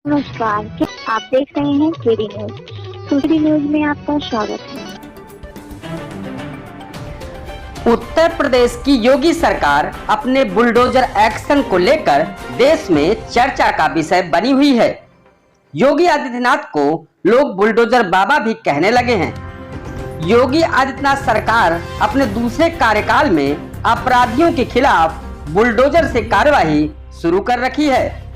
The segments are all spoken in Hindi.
नमस्कार, आप देख रहे हैं केडी न्यूज। केडी न्यूज में आपका स्वागत है। उत्तर प्रदेश की योगी सरकार अपने बुलडोजर एक्शन को लेकर देश में चर्चा का विषय बनी हुई है। योगी आदित्यनाथ को लोग बुलडोजर बाबा भी कहने लगे हैं। योगी आदित्यनाथ सरकार अपने दूसरे कार्यकाल में अपराधियों के खिलाफ बुलडोजर से कार्यवाही शुरू कर रखी है।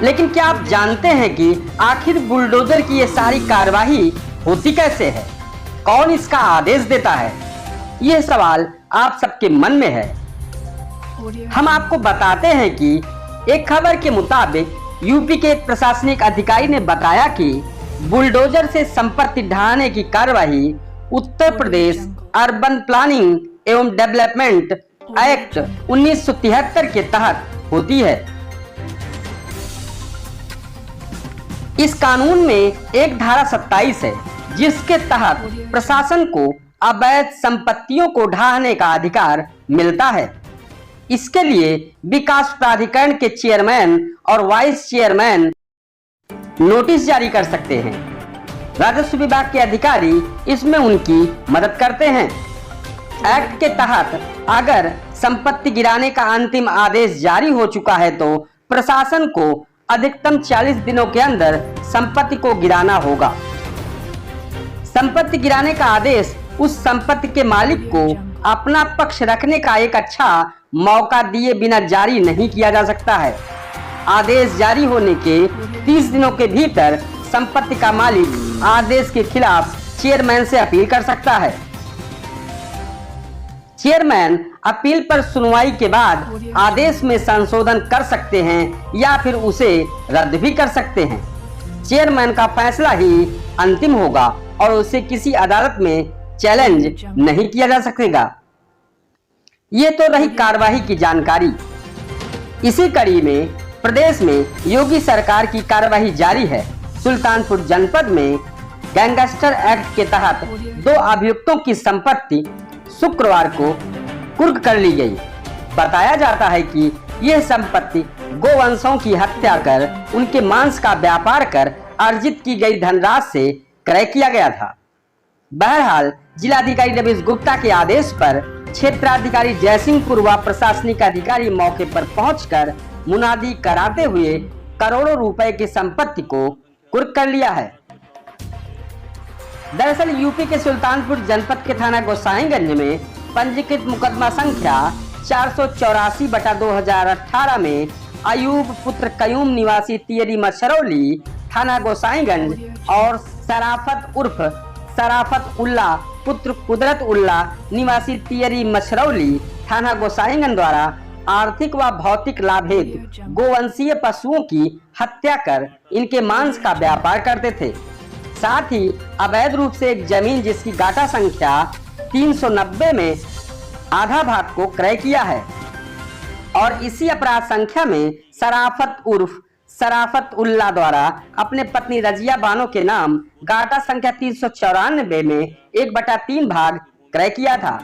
लेकिन क्या आप जानते हैं कि आखिर बुलडोजर की ये सारी कार्यवाही होती कैसे है? कौन इसका आदेश देता है? ये सवाल आप सबके मन में है। हम आपको बताते हैं कि एक खबर के मुताबिक यूपी के एक प्रशासनिक अधिकारी ने बताया कि बुलडोजर से संपत्ति ढहाने की कार्यवाही उत्तर प्रदेश अर्बन प्लानिंग एवं डेवलपमेंट एक्ट 1973 के तहत होती है। इस कानून में एक धारा 27 है, जिसके तहत प्रशासन को अवैध संपत्तियों को ढहाने का अधिकार मिलता है। इसके लिए विकास प्राधिकरण के चेयरमैन और वाइस चेयरमैन नोटिस जारी कर सकते हैं। राजस्व विभाग के अधिकारी इसमें उनकी मदद करते हैं। एक्ट के तहत अगर संपत्ति गिराने का अंतिम आदेश जारी हो चुका है तो प्रशासन को अधिकतम 40 दिनों के अंदर संपत्ति को गिराना होगा। संपत्ति गिराने का आदेश उस संपत्ति के मालिक को अपना पक्ष रखने का एक अच्छा मौका दिए बिना जारी नहीं किया जा सकता है। आदेश जारी होने के 30 दिनों के भीतर संपत्ति का मालिक आदेश के खिलाफ चेयरमैन से अपील कर सकता है। चेयरमैन अपील पर सुनवाई के बाद आदेश में संशोधन कर सकते हैं या फिर उसे रद्द भी कर सकते हैं। चेयरमैन का फैसला ही अंतिम होगा और उसे किसी अदालत में चैलेंज नहीं किया जा सकेगा। ये तो रही कार्यवाही की जानकारी। इसी कड़ी में प्रदेश में योगी सरकार की कार्यवाही जारी है। सुल्तानपुर जनपद में गैंगस्टर एक्ट के तहत 2 अभियुक्तों की संपत्ति शुक्रवार को कुर्क कर ली गई। बताया जाता है कि यह संपत्ति गोवंशों की हत्या कर उनके मांस का व्यापार कर अर्जित की गई धनराशि से क्रय किया गया था। बहरहाल जिलाधिकारी रवीश गुप्ता के आदेश पर क्षेत्राधिकारी जयसिंहपुर व प्रशासनिक अधिकारी मौके पर पहुंचकर मुनादी कराते हुए करोड़ों रुपए की संपत्ति को कुर्क कर लिया है। दरअसल यूपी के सुल्तानपुर जनपद के थाना गोसाईगंज में पंजीकृत मुकदमा संख्या 484/2018 में अयूब पुत्र कयूम निवासी तियरी मछरौली थाना गोसाईगंज और सराफत उर्फ सराफत उल्ला पुत्र कुदरत उल्ला निवासी तियरी मछरौली थाना गोसाईगंज द्वारा आर्थिक व भौतिक लाभ हेतु गोवंशीय पशुओं की हत्या कर इनके मांस का व्यापार करते थे। साथ ही अवैध रूप से एक जमीन जिसकी गाटा संख्या 390 में आधा भाग को क्रय किया है और इसी अपराध संख्या में सराफत उर्फ सराफत उल्ला द्वारा अपने पत्नी रजिया बानो के नाम गाटा संख्या 394 में 1/3 भाग क्रय किया था,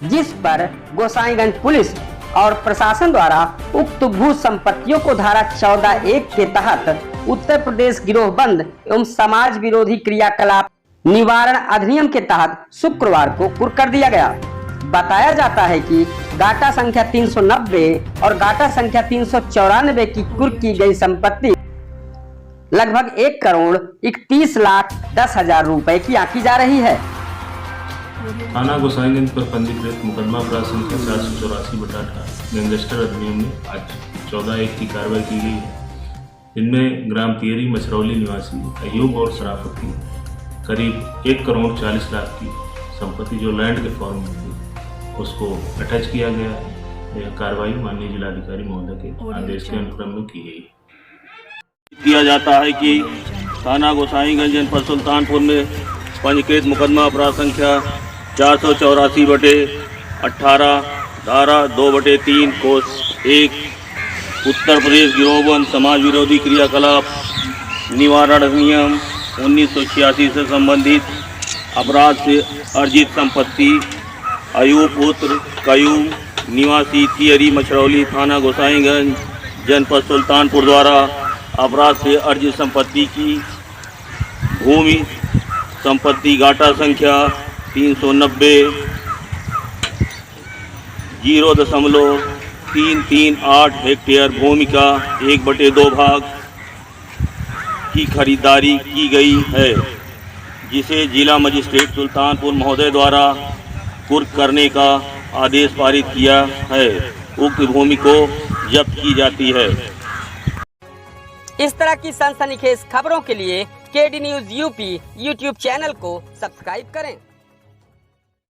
जिस पर गोसाईगंज पुलिस और प्रशासन द्वारा उक्त भू संपत्तियों को धारा 14(1) के तहत उत्तर प्रदेश गिरोहबंद एवं समाज विरोधी क्रियाकलाप निवारण अधिनियम के तहत शुक्रवार को कुर्क कर दिया गया। बताया जाता है कि गाटा संख्या 390 और गाटा संख्या 394 की कुर्क की गई संपत्ति लगभग 1,31,10,000 रुपए की आंकी जा रही है। थाना गोसाईगंज पर पंजीकृत मुकदमा अपराध संख्या 484/18 गैंगस्टर अधिनियम में आज 14(1) की कार्रवाई की गई है। इनमें ग्राम तियरी मछरौली निवासी अयूब और सराफत की करीब 1,40,00,000 की संपत्ति जो लैंड के फॉर्म में थी उसको अटैच किया गया है। यह कार्रवाई माननीय जिलाधिकारी महोदय के आदेश के अनुक्रम में की गई किया जाता है कि थाना गोसाईगंज जनपद सुल्तानपुर में पंजीकृत मुकदमा अपराध संख्या 484/18 धारा 2/3 कोस 1 उत्तर प्रदेश गिरोहबंद समाज विरोधी क्रियाकलाप निवारण अधिनियम 1986 से संबंधित अपराध से अर्जित संपत्ति अयूब पुत्र कयूम निवासी तियरी मछरौली थाना गोसाईगंज जनपद सुल्तानपुर द्वारा अपराध से अर्जित संपत्ति की भूमि संपत्ति घाटा संख्या 390.038 हेक्टेयर भूमि का 1/2 भाग की खरीदारी की गई है, जिसे जिला मजिस्ट्रेट सुल्तानपुर महोदय द्वारा कुर्क करने का आदेश पारित किया है। उक्त भूमि को जब्त की जाती है। इस तरह की सनसनीखेज खबरों के लिए KD news UP YouTube channel को सब्सक्राइब करें।